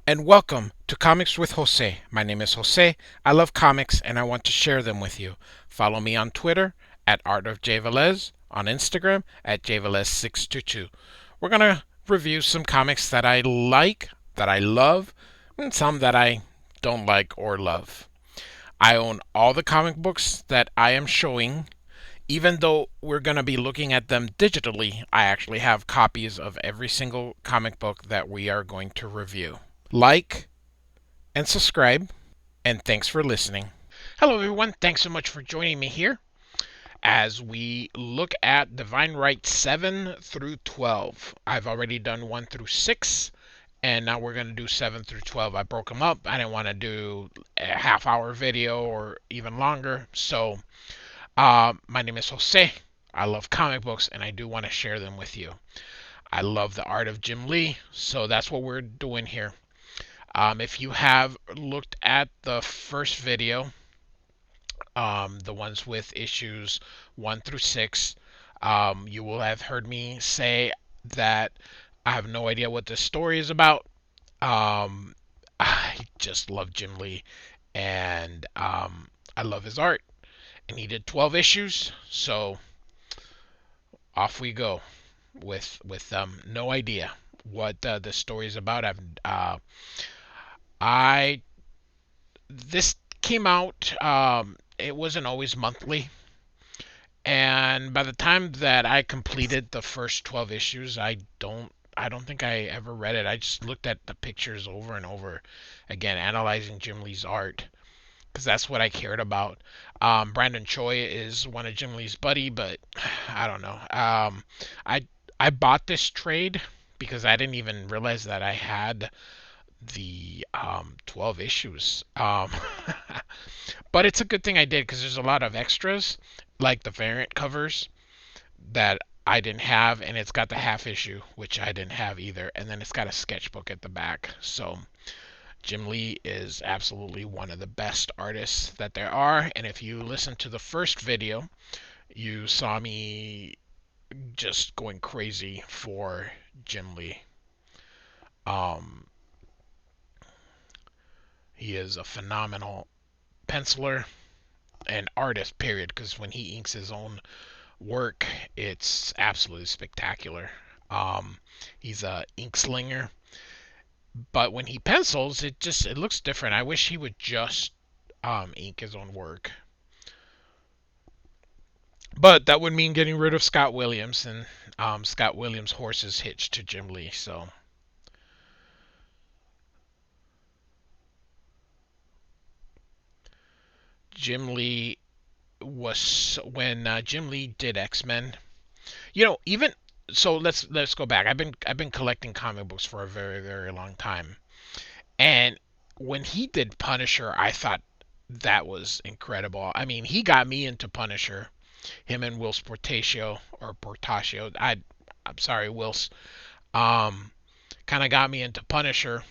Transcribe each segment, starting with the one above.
and welcome to Comics with Jose. My name is Jose. I love comics and I want to share them with you. Follow me on Twitter at Art of J Velez, on Instagram at JVelez622. We're going to review some comics that I like, that I love, and some that I don't like or love. I own all the comic books that I am showing. Even though we're going to be looking at them digitally, I actually have copies of every single comic book that we are going to review. Like and subscribe, and thanks for listening. Hello, everyone. Thanks so much for joining me here as we look at Divine Right 7 through 12. I've already done 1 through 6, and now we're going to do 7 through 12. I broke them up. I didn't want to do a half-hour video or even longer. So, my name is Jose. I love comic books, and I do want to share them with you. I love the art of Jim Lee, so that's what we're doing here. If you have looked at the first video, the ones with issues 1 through 6, you will have heard me say that I have no idea what this story is about. I just love Jim Lee, and I love his art. And he did 12 issues, so off we go with no idea what the story is about. I this came out. It wasn't always monthly, and by the time that I completed the first 12 issues, I don't think I ever read it. I just looked at the pictures over and over again, analyzing Jim Lee's art because that's what I cared about. Brandon Choi is one of Jim Lee's buddy, but I don't know. I I bought this trade because I didn't even realize that I had the 12 issues. But it's a good thing I did because there's a lot of extras, like the variant covers that I didn't have, and it's got the half issue, which I didn't have either, and then it's got a sketchbook at the back. So Jim Lee is absolutely one of the best artists that there are, and if you listen to the first video, you saw me just going crazy for Jim Lee. Um, he is a phenomenal penciler and artist, period, because when he inks his own work, it's absolutely spectacular. Um, he's a ink slinger, but when he pencils, it looks different. I wish he would just ink his own work, but that would mean getting rid of Scott Williams, and Scott Williams' horse is hitched to Jim Lee. So Jim Lee was when Jim Lee did X-Men. Even so, let's go back. I've been collecting comic books for a very very long time. And when he did Punisher, I thought that was incredible. I mean, he got me into Punisher. Him and Will Portacio or Portacio. I'm sorry, Will's. Um, kind of got me into Punisher.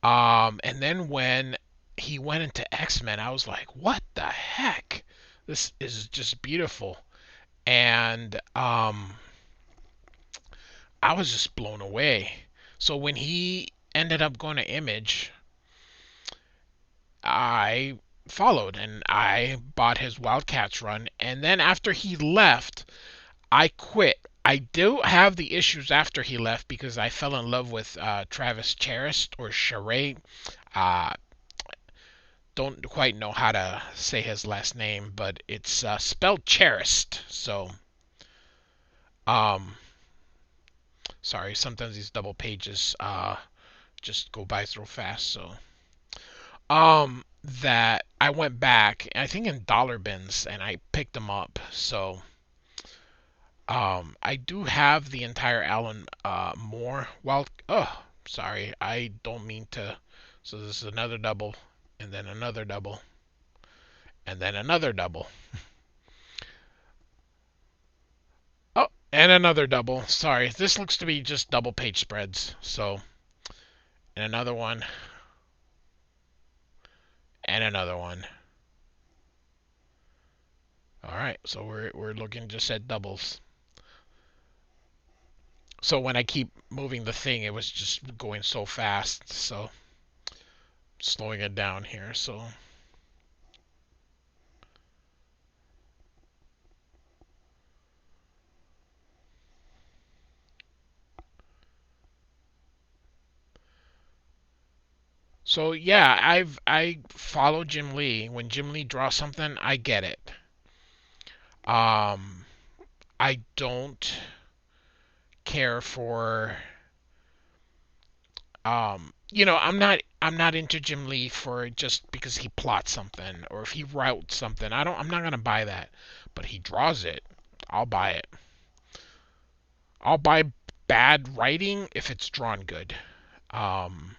And then when he went into X-Men, I was like, what the heck? This is just beautiful. And I was just blown away. So when he ended up going to Image, I followed and I bought his Wildcats run. And then after he left, I quit. I do have the issues after he left because I fell in love with Travis Charest or Charest. Uh, don't quite know how to say his last name, but it's spelled Charest. So, um, sorry. Sometimes these double pages just go by so fast. So, that I went back, I think in dollar bins, and I picked them up. So, I do have the entire Alan Moore. Well, oh, sorry, I don't mean to. So this is another double, and then another double, and then another double. Oh, and another double. Sorry, this looks to be just double page spreads. So, and another one, and another one. All right, so we're looking just at doubles. So when I keep moving the thing, it was just going so fast. So slowing it down here. So yeah, I follow Jim Lee. When Jim Lee draws something, I get it. Um, I don't care for I'm not into Jim Lee for just because he plots something or if he wrote something. I'm not gonna buy that. But he draws it. I'll buy it. I'll buy bad writing if it's drawn good. Um,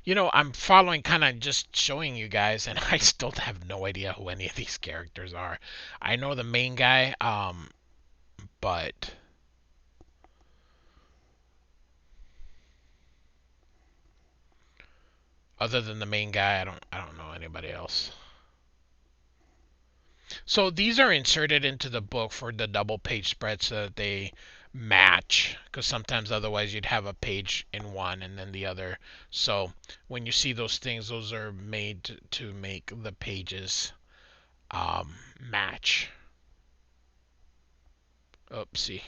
I'm following, kind of just showing you guys, and I still have no idea who any of these characters are. I know the main guy, but other than the main guy, I don't know anybody else. So these are inserted into the book for the double page spread so that they match, because sometimes otherwise you'd have a page in one and then the other. So when you see those things, those are made to make the pages match. Oopsie.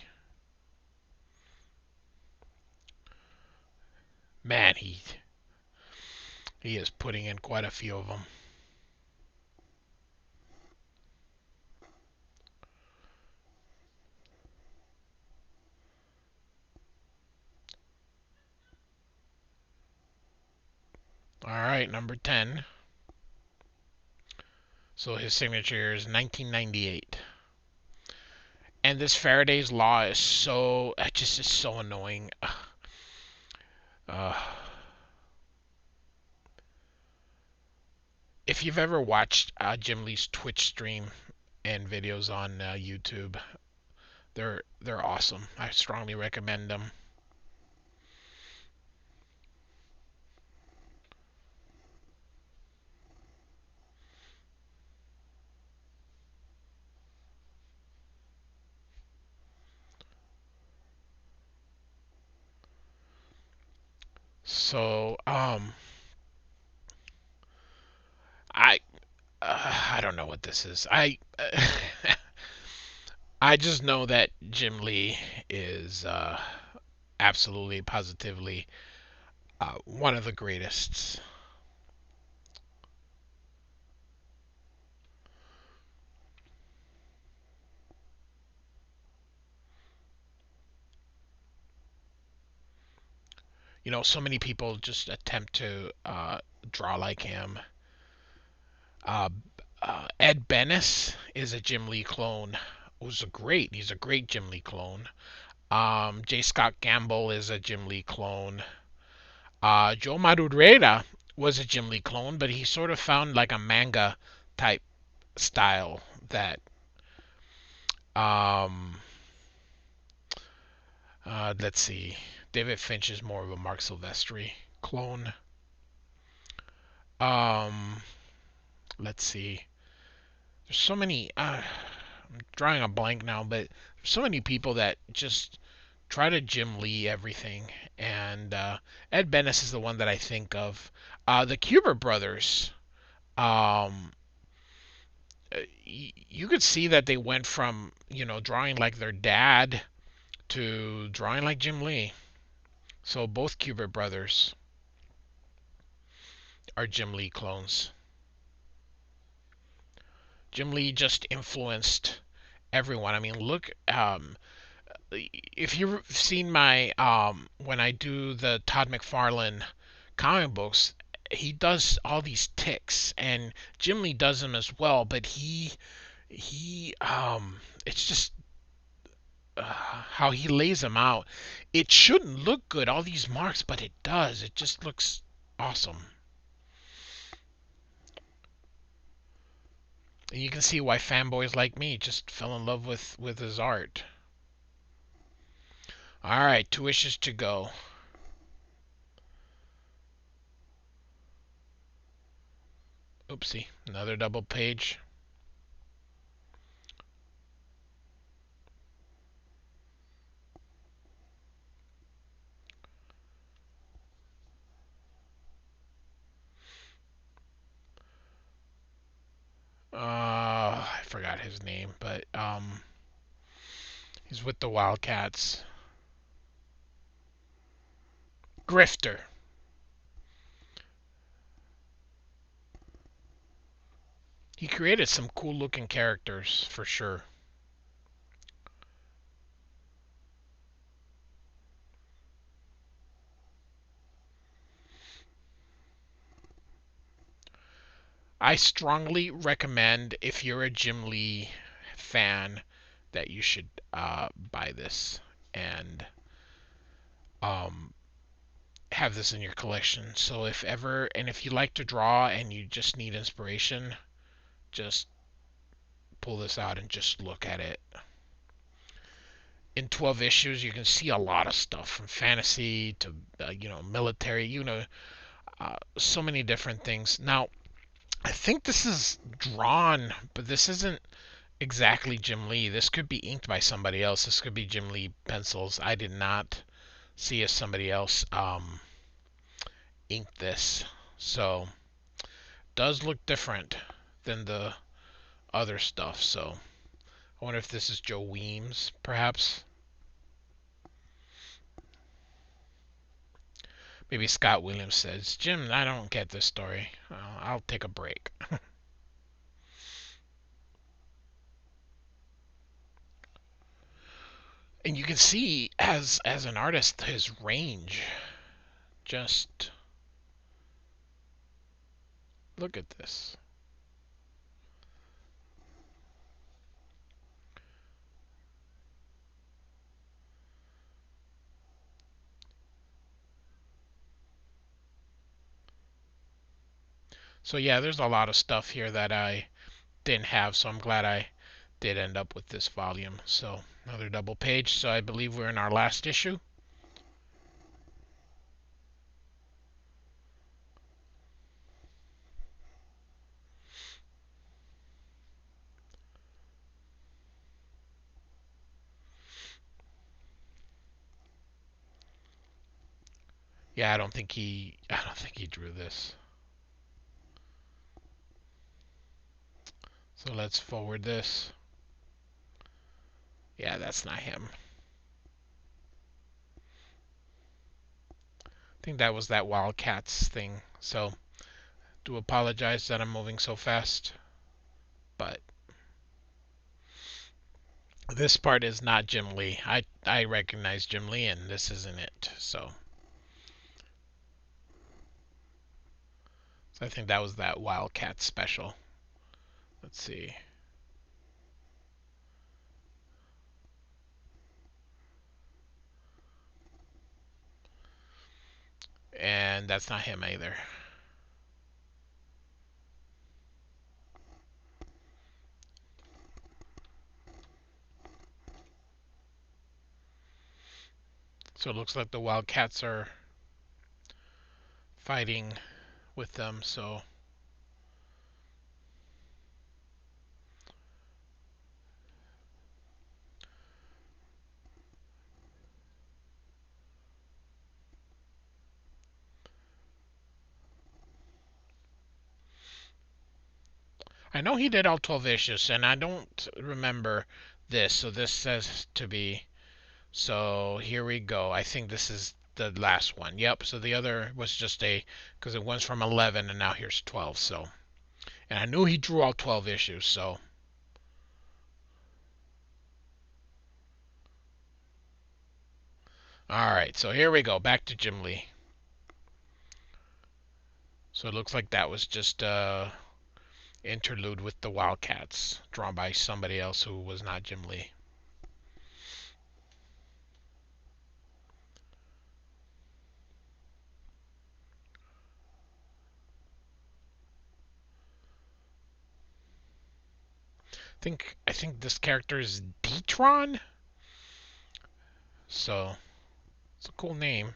Man, he is putting in quite a few of them. All right, number 10. So his signature is 1998. And this Faraday's law is so it just is so annoying. Uh, if you've ever watched Jim Lee's Twitch stream and videos on YouTube, they're awesome. I strongly recommend them. So I I don't know what this is. I just know that Jim Lee is absolutely positively one of the greatest. So many people just attempt to draw like him. Uh, Ed Benes is a Jim Lee clone. He's a great Jim Lee clone. J. Scott Gamble is a Jim Lee clone. Joe Madureira was a Jim Lee clone, but he sort of found like a manga type style that um, let's see. David Finch is more of a Mark Silvestri clone. Um, let's see. There's so many. I'm drawing a blank now, but there's so many people that just try to Jim Lee everything. And Ed Benes is the one that I think of. The Kubert brothers. Um, you could see that they went from drawing like their dad to drawing like Jim Lee. So both Kubert brothers are Jim Lee clones. Jim Lee just influenced everyone. I mean, look, if you've seen my when I do the Todd McFarlane comic books, he does all these ticks, and Jim Lee does them as well. But he it's just how he lays them out. It shouldn't look good, all these marks, but it does. It just looks awesome. And you can see why fanboys like me just fell in love with his art. All right, 2 wishes to go. Oopsie, another double page. I forgot his name, but he's with the Wildcats. Grifter. He created some cool looking characters for sure. I strongly recommend, if you're a Jim Lee fan, that you should buy this and um, have this in your collection. So if ever, and if you like to draw and you just need inspiration, just pull this out and just look at it. In 12 issues, you can see a lot of stuff from fantasy to military, so many different things. Now, I think this is drawn, but this isn't exactly Jim Lee. This could be inked by somebody else. This could be Jim Lee pencils. I did not see if somebody else inked this. So, does look different than the other stuff. So, I wonder if this is Joe Weems, perhaps. Maybe Scott Williams says, Jim, I don't get this story. I'll take a break. And you can see, as an artist, his range. Just look at this. So yeah, there's a lot of stuff here that I didn't have, so I'm glad I did end up with this volume. So another double page. So I believe we're in our last issue. Yeah, I don't think he drew this. So let's forward this. Yeah, that's not him. I think that was that Wildcats thing. So do apologize that I'm moving so fast, but this part is not Jim Lee. I recognize Jim Lee, and this isn't it. So I think that was that Wildcat special. Let's see. And that's not him either. So it looks like the Wildcats are fighting with them. So I know he did all 12 issues, and I don't remember this. So this says to be. So here we go. I think this is the last one. Yep. So the other was just because it went from 11 and now here's 12. So, and I knew he drew all 12 issues. So, all right. So here we go. Back to Jim Lee. So it looks like that was just interlude with the Wildcats, drawn by somebody else who was not Jim Lee. I think this character is Detron. So it's a cool name.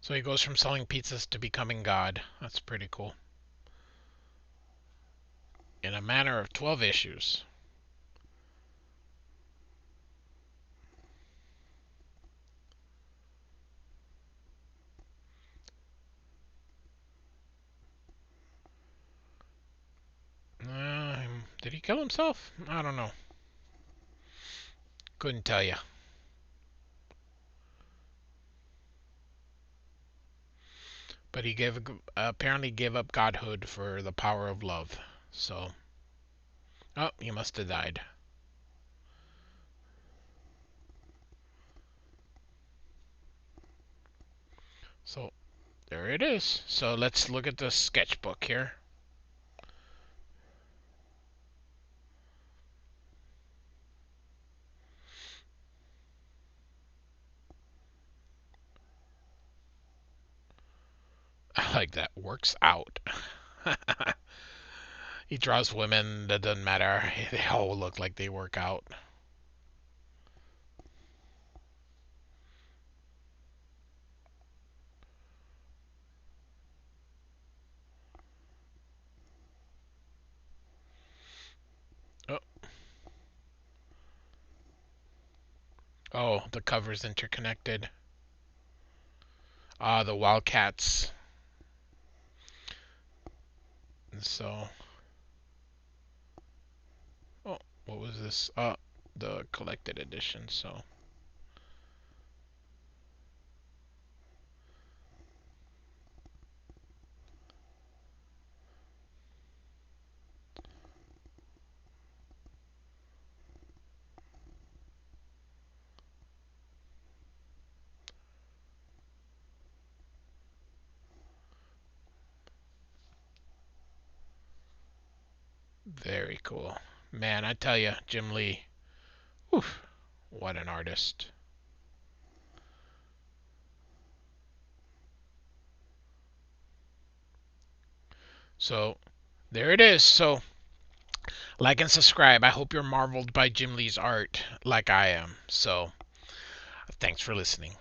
So he goes from selling pizzas to becoming God. That's pretty cool. in a matter of 12 issues. Did he kill himself? I don't know. Couldn't tell you. But he apparently gave up godhood for the power of love. So, oh, he must have died. So, there it is. So let's look at the sketchbook here. I like that. Works out. He draws women. That doesn't matter. They all look like they work out. Oh, oh, the cover's interconnected. Ah, the Wildcats. So, oh, what was this? The collected edition. So, very cool. Man, I tell you, Jim Lee. Oof, what an artist. So, there it is. So, like and subscribe. I hope you're marveled by Jim Lee's art like I am. So, thanks for listening.